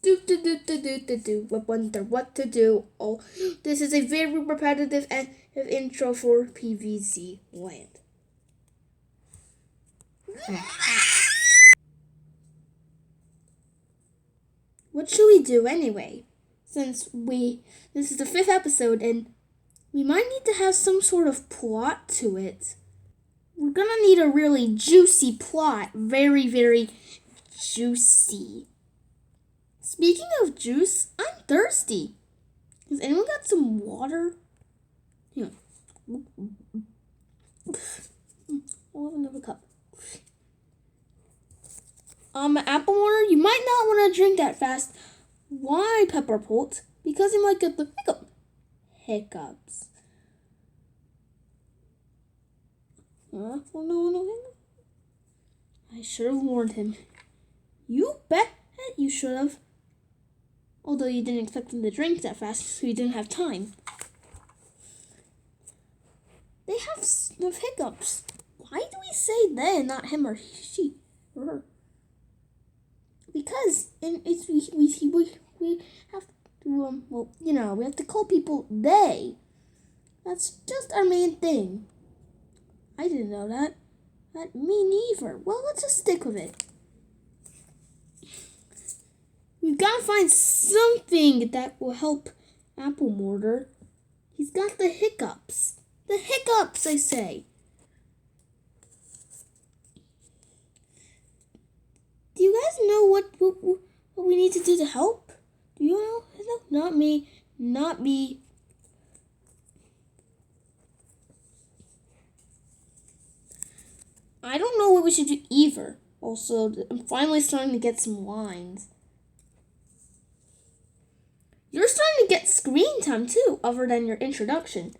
I wonder what to do. Oh, this is a very repetitive intro for PvZ land. What should we do anyway? Since this is the 5th episode and we might need to have some sort of plot to it. We're gonna need a really juicy plot. Very, very juicy. Speaking of juice, I'm thirsty. Has anyone got some water? Here. I'll have another cup. Apple water, you might not want to drink that fast. Why, Pepper Polt? Because you might get the hiccups. Oh no. I should have warned him. You bet you should have. Although you didn't expect him to drink that fast, so you didn't have time. They have hiccups. Why do we say they, not him or she or her? Because we have to we have to call people they. That's just our main thing. I didn't know that. Me neither. Well, let's just stick with it. We've got to find something that will help Apple Mortar. He's got the hiccups. The hiccups, I say. Do you guys know what we need to do to help? Do you know? No, not me. Not me. I don't know what we should do either. Also, I'm finally starting to get some lines. You're starting to get screen time too, other than your introduction.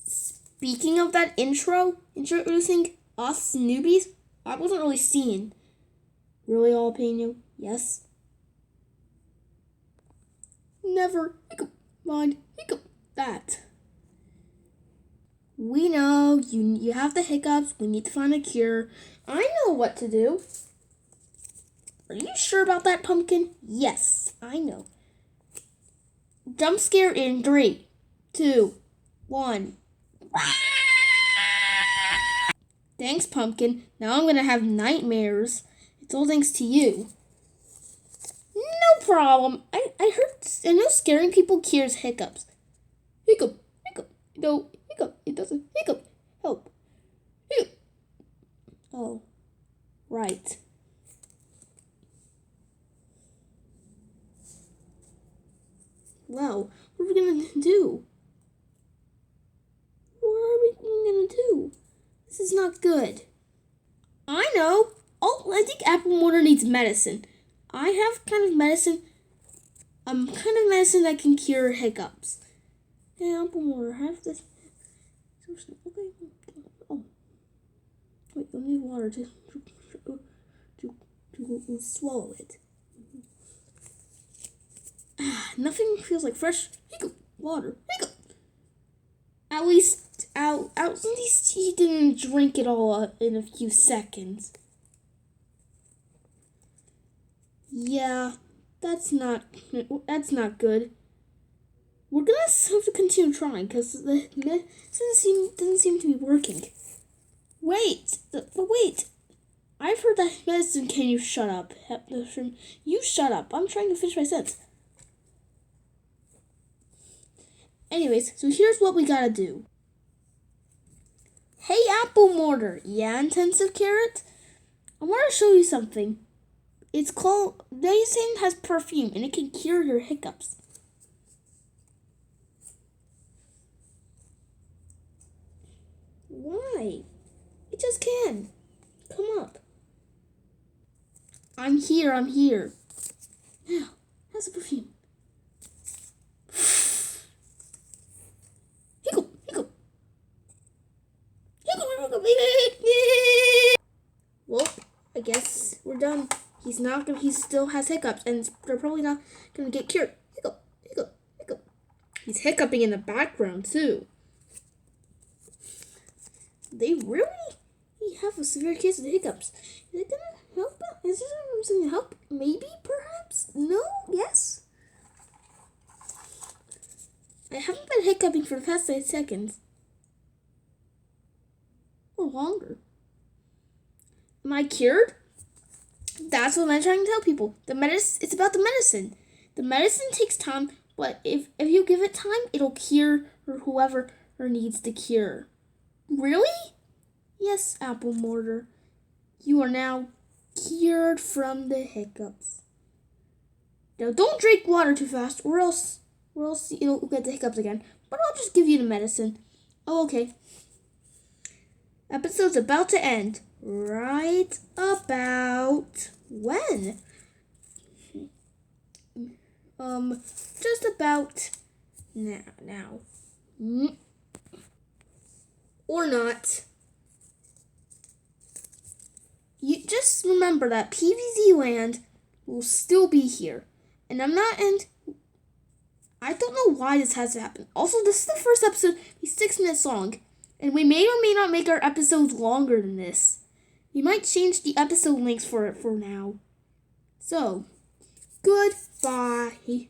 Speaking of that introducing us newbies, I wasn't really seeing. Really, Jalapeno? Yes? Never. Mind. That. We know you have the hiccups. We need to find a cure. I know what to do. Are you sure about that, Pumpkin? Yes, I know. Jump scare in 3, 2, 1. Thanks, Pumpkin. Now I'm gonna have nightmares. It's all thanks to you. No problem. I know scaring people cures hiccups. Hiccup. No, hiccup. It doesn't. Hiccup. Help. Hiccup. Oh, right. Well, what are we gonna do? What are we gonna do? This is not good. I know. Oh, I think Apple Mortar needs medicine. I have kind of medicine that can cure hiccups. Hey, Apple Mortar, have this. Okay. Oh, wait, you'll need water to swallow it. Nothing feels like fresh water. At least he didn't drink it all in a few seconds. Yeah, that's not good. We're gonna have to continue trying because the medicine doesn't seem to be working. Wait. I've heard that medicine. Can you shut up? You shut up. I'm trying to finish my sentence. Anyways, so here's what we gotta do. Hey, Apple Mortar. Yeah, intensive carrot? I want to show you something. It's called, they say it has perfume and it can cure your hiccups. Why? It just can. Come up. I'm here. Now, how's the perfume? Hiccup. Well, I guess we're done. He still has hiccups, and they're probably not gonna get cured. Hiccup. He's hiccuping in the background too. He We have a severe case of the hiccups. Is it gonna help? Is there something to help? Maybe, perhaps? No? Yes? I haven't been hiccuping for the past 8 seconds. Or longer. Am I cured? That's what I'm trying to tell people. It's about the medicine. The medicine takes time, but if you give it time, it'll cure whoever needs the cure. Really? Yes, Apple Mortar. You are now cured from the hiccups. Now don't drink water too fast, or else you'll get the hiccups again. But I'll just give you the medicine. Oh, okay. Episode's about to end. Right about when? Just about now. Or not. You just remember that PvZ land will still be here. And I don't know why this has to happen. Also, this is the first episode, be 6 minutes long. And we may or may not make our episodes longer than this. We might change the episode links for now. So, goodbye.